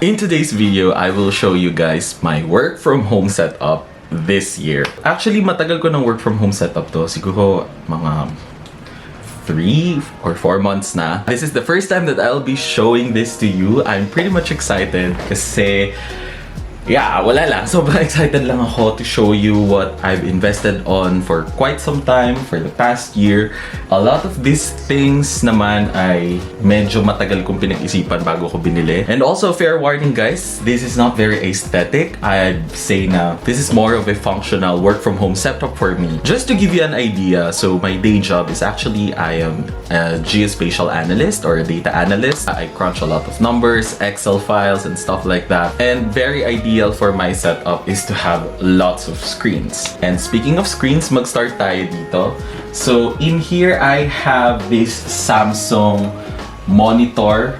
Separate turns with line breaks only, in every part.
In today's video, I will show you guys my work from home setup this year. Actually, matagal ko ng work from home setup to. Siguro mga 3 or 4 months na. This is the first time that I'll be showing this to you. I'm pretty much excited kasi wala lang. Sobrang excited lang ako to show you what I've invested on for quite some time, for the past year. A lot of these things naman ay medyo matagal kong pinag-isipan bago ko binili. And also, fair warning guys, this is not very aesthetic. I'd say na this is more of a functional work from home setup for me. Just to give you an idea, so my day job is actually I am a geospatial analyst or a data analyst. I crunch a lot of numbers, Excel files, and stuff like that. And very ideal for my setup is to have lots of screens. And speaking of screens, mag-start tayo dito. So in here, I have this Samsung monitor.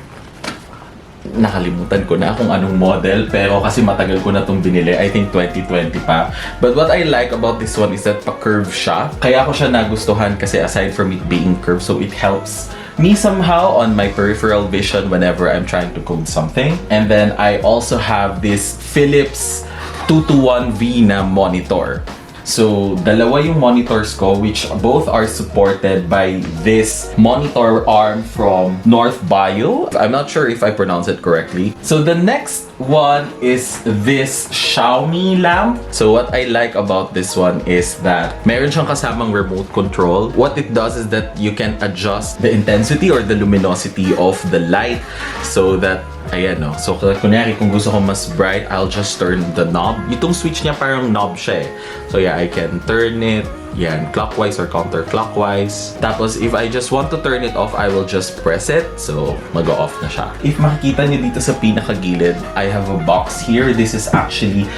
Nakalimutan ko na kung anong model, pero kasi matagal ko na itong binili. I think 2020 pa. But what I like about this one is that pa-curve siya. Kaya ko siya nagustuhan kasi aside from it being curved, so it helps me somehow on my peripheral vision whenever I'm trying to code something. And then I also have this Philips 221V na monitor. So, dalawa yung monitors ko, which both are supported by this monitor arm from North Bio. I'm not sure if I pronounce it correctly. So, the next one is this Xiaomi lamp. So, what I like about this one is that meron siyang kasamang remote control. What it does is that you can adjust the intensity or the luminosity of the light so that ayan no. So, kunyari, kung gusto ko mas bright, I'll just turn the knob. Itong switch niya parang knob siya eh. So, yeah, I can turn it, yan, clockwise or counterclockwise. Tapos, if I just want to turn it off, I will just press it. So, mag-off na siya. If makikita niyo dito sa pinakagilid, I have a box here. This is actually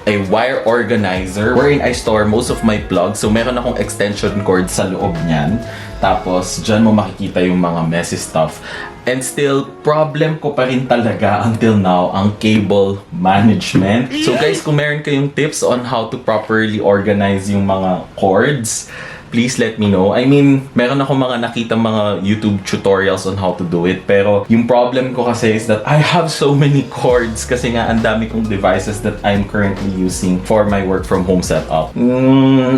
a wire organizer wherein I store most of my plugs. So, meron akong extension cord sa loob niyan. Tapos, dyan mo makikita yung mga messy stuff. And still, problem ko pa rin talaga until now ang cable management. So guys, kung meron kayong tips on how to properly organize yung mga cords, please let me know. I mean, meron ako mga nakita mga YouTube tutorials on how to do it. Pero yung problem ko kasi is that I have so many cords kasi nga ang dami kong devices that I'm currently using for my work from home setup.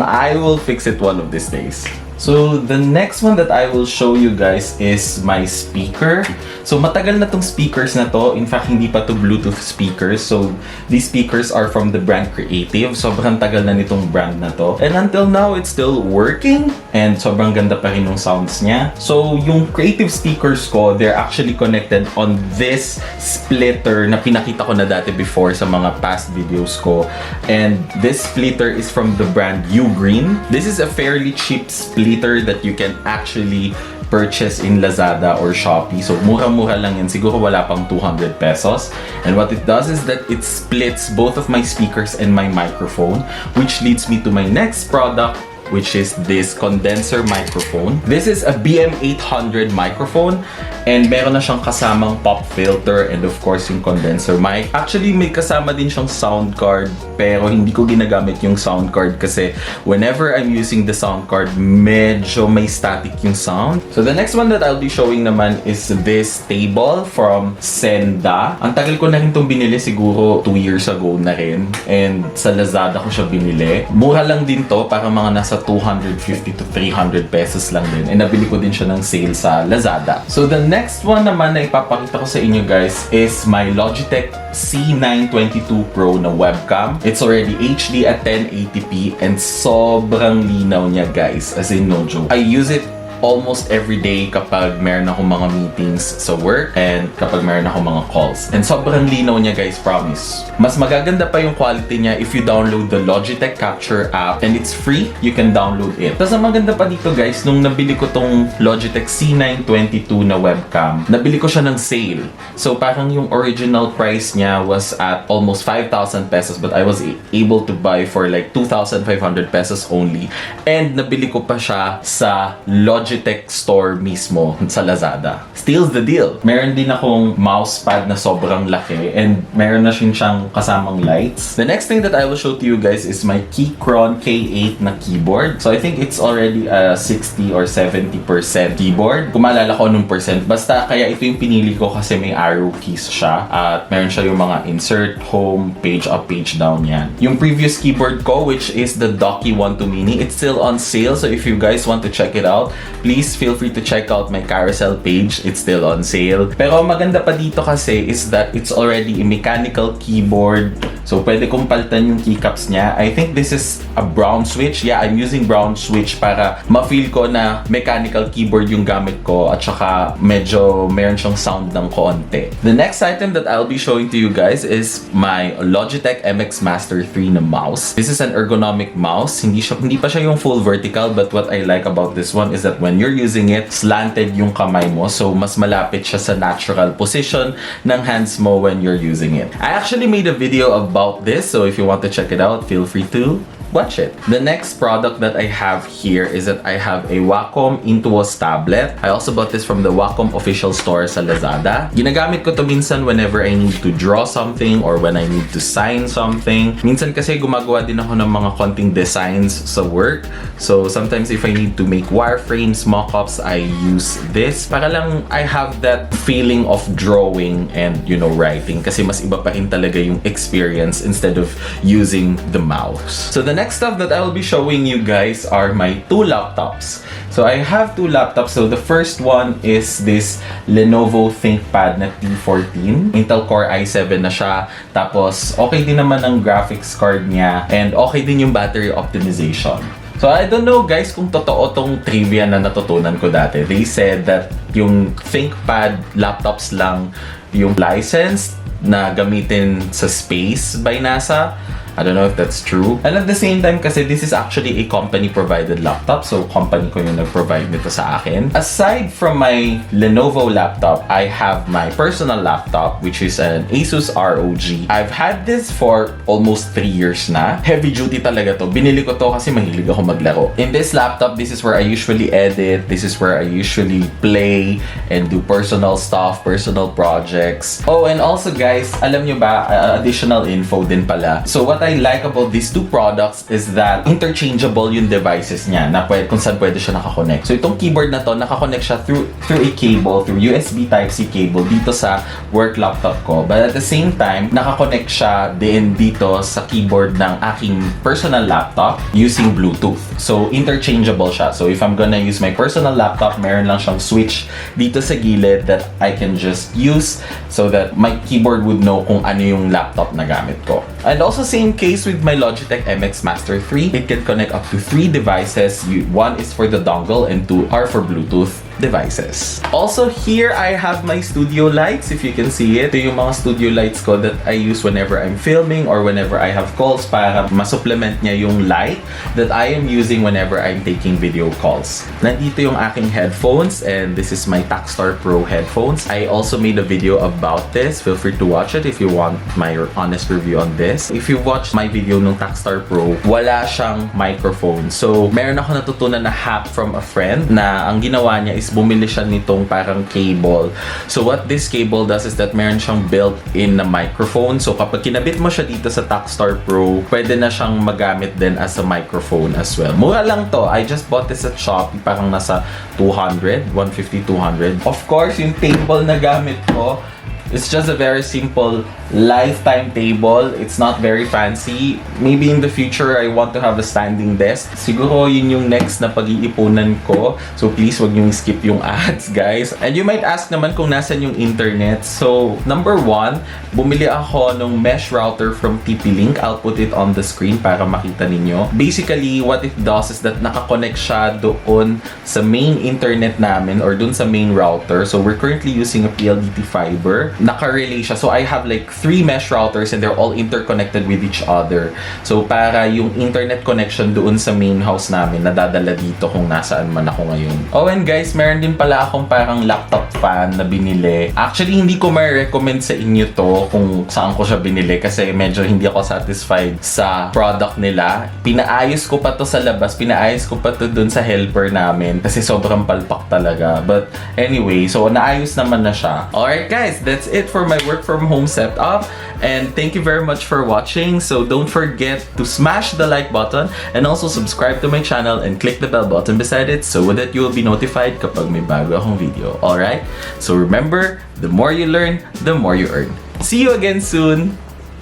I will fix it one of these days. So, the next one that I will show you guys is my speaker. So, matagal na tong speakers na to. In fact, hindi pa to Bluetooth speakers. So, these speakers are from the brand Creative. Sobrang tagal na nitong brand na to. And until now, it's still working. And sobrang ganda pa rin yung sounds niya. So, yung Creative speakers ko, they're actually connected on this splitter na pinakita ko na dati before sa mga past videos ko. And this splitter is from the brand Ugreen. This is a fairly cheap splitter that you can actually purchase in Lazada or Shopee. So, mura-mura lang yan. Siguro wala pang 200 pesos. And what it does is that it splits both of my speakers and my microphone, which leads me to my next product, which is this condenser microphone. This is a BM800 microphone and meron na siyang kasamang pop filter and of course yung condenser mic. Actually, may kasama din siyang sound card pero hindi ko ginagamit yung sound card kasi whenever I'm using the sound card, medyo may static yung sound. So the next one that I'll be showing naman is this table from Senda. Ang tagal ko na rin itong binili, siguro 2 years ago na rin. And sa Lazada ko siya binili. Mura lang din to, para mga nasa 250 to 300 pesos lang din. And nabili ko din siya ng sale sa Lazada. So the next one naman na ipapakita ko sa inyo guys is my Logitech C922 Pro na webcam. It's already HD at 1080p and sobrang linaw niya guys. As in no joke. I use it almost every day kapag meron akong mga meetings sa work and kapag meron akong mga calls. And sobrang linaw niya guys, promise. Mas magaganda pa yung quality niya if you download the Logitech Capture app and it's free, you can download it. Tapos ang maganda pa dito guys, nung nabili ko tong Logitech C922 na webcam, nabili ko siya ng sale. So parang yung original price niya was at almost 5,000 pesos but I was able to buy for like 2,500 pesos only. And nabili ko pa siya sa Logitech Logitech store mismo sa Lazada. Steals the deal. Meron din akong mousepad na sobrang laki and meron na siyang kasamang lights. The next thing that I will show to you guys is my Keychron K8 na keyboard. So I think it's already a 60 or 70% keyboard. Kung maalala ko nung percent. Basta kaya ito yung pinili ko kasi may arrow keys siya at meron siya yung mga insert, home, page up, page down yan. Yung previous keyboard ko, which is the Docky 1 2 Mini, it's still on sale. So if you guys want to check it out, please feel free to check out my carousel page. It's still on sale. Pero maganda pa dito kasi is that it's already a mechanical keyboard. So pwede kong palitan yung keycaps niya. I think this is a brown switch. Yeah, I'm using brown switch para ma-feel ko na mechanical keyboard yung gamit ko at saka medyo meron siyang sound ng konti. The next item that I'll be showing to you guys is my Logitech MX Master 3 na mouse. This is an ergonomic mouse. Hindi pa siya yung full vertical, but what I like about this one is that when you're using it, slanted yung kamay mo. So mas malapit siya sa natural position ng hands mo when you're using it. I actually made a video about this, so if you want to check it out, feel free to watch it. The next product that I have here is that I have a Wacom Intuos tablet. I also bought this from the Wacom official store sa Lazada. Ginagamit ko to minsan whenever I need to draw something or when I need to sign something. Minsan kasi gumagawa din ako ng mga konting designs sa work. So sometimes if I need to make wireframes, mockups, I use this para lang I have that feeling of drawing and writing kasi mas iba pa rin talaga yung experience instead of using the mouse. So the next stuff that I will be showing you guys are my two laptops. So I have two laptops. So the first one is this Lenovo ThinkPad na T14. Intel Core i7 na siya. Tapos okay din naman ang graphics card niya and okay din yung battery optimization. So I don't know guys kung totoo tong trivia na natutunan ko dati. They said that yung ThinkPad laptops lang yung licensed na gamitin sa space by NASA. I don't know if that's true. And at the same time kasi this is actually a company provided laptop. So company ko yung nag-provide nito sa akin. Aside from my Lenovo laptop, I have my personal laptop which is an Asus ROG. I've had this for almost 3 years na. Heavy duty talaga to. Binili ko to kasi mahilig ako maglaro. In this laptop, this is where I usually edit. This is where I usually play and do personal stuff, personal projects. Oh, and also guys, alam nyo ba, additional info din pala. So what I like about these two products is that interchangeable yung devices niya na kung saan pwede siya nakakonect. So itong keyboard na to, nakakonect siya through a cable, through USB Type-C cable dito sa work laptop ko. But at the same time, nakakonect siya din dito sa keyboard ng aking personal laptop using Bluetooth. So interchangeable siya. So if I'm gonna use my personal laptop, meron lang siyang switch dito sa gilid that I can just use so that my keyboard would know kung ano yung laptop na gamit ko. And also same case with my Logitech MX Master 3. It can connect up to 3 devices. One is for the dongle and 2 are for Bluetooth devices. Also here I have my studio lights, if you can see it. Ito yung mga studio lights ko that I use whenever I'm filming or whenever I have calls para ma-supplement niya yung light that I am using whenever I'm taking video calls. Nandito yung aking headphones and this is my Takstar Pro headphones. I also made a video about this. Feel free to watch it if you want my honest review on this. If you watched my video nung Takstar Pro, wala siyang microphone. So meron ako natutunan na hack from a friend na ang ginawa niya is bumili siya nitong parang cable. So what this cable does is that meron siyang built-in na microphone. So kapag kinabit mo siya dito sa Takstar Pro, pwede na siyang magamit din as a microphone as well. Mura lang to. I just bought this at Shopee. Parang nasa 200, 150, 200. Of course, yung table na gamit ko, it's just a very simple lifetime table. It's not very fancy. Maybe in the future, I want to have a standing desk. Siguro yun yung next na pag-iipunan ko. So please, wag niyong skip yung ads, guys. And you might ask naman kung nasan yung internet. So, number 1, bumili ako ng mesh router from TP-Link. I'll put it on the screen para makita ninyo. Basically, what it does is that nakakonect siya doon sa main internet namin or doon sa main router. So, we're currently using a PLDT fiber. naka-relay siya. So, I have like 3 mesh routers and they're all interconnected with each other. So, para yung internet connection doon sa main house namin, nadadala dito kung nasaan man ako ngayon. Oh, and guys, meron din pala akong parang laptop fan na binili. Actually, hindi ko ma-recommend sa inyo to kung saan ko siya binili kasi medyo hindi ako satisfied sa product nila. Pinaayos ko pa to sa labas, pinaayos ko pa to dun sa helper namin kasi sobrang palpak talaga. But anyway, so naayos naman na siya. Alright guys, that's it for my work from home setup. And thank you very much for watching. So don't forget to smash the like button and also subscribe to my channel and click the bell button beside it so that you will be notified kapag may bago akong video. Alright? So remember, the more you learn, the more you earn. See you again soon.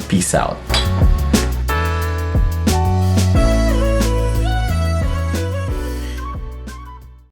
Peace out.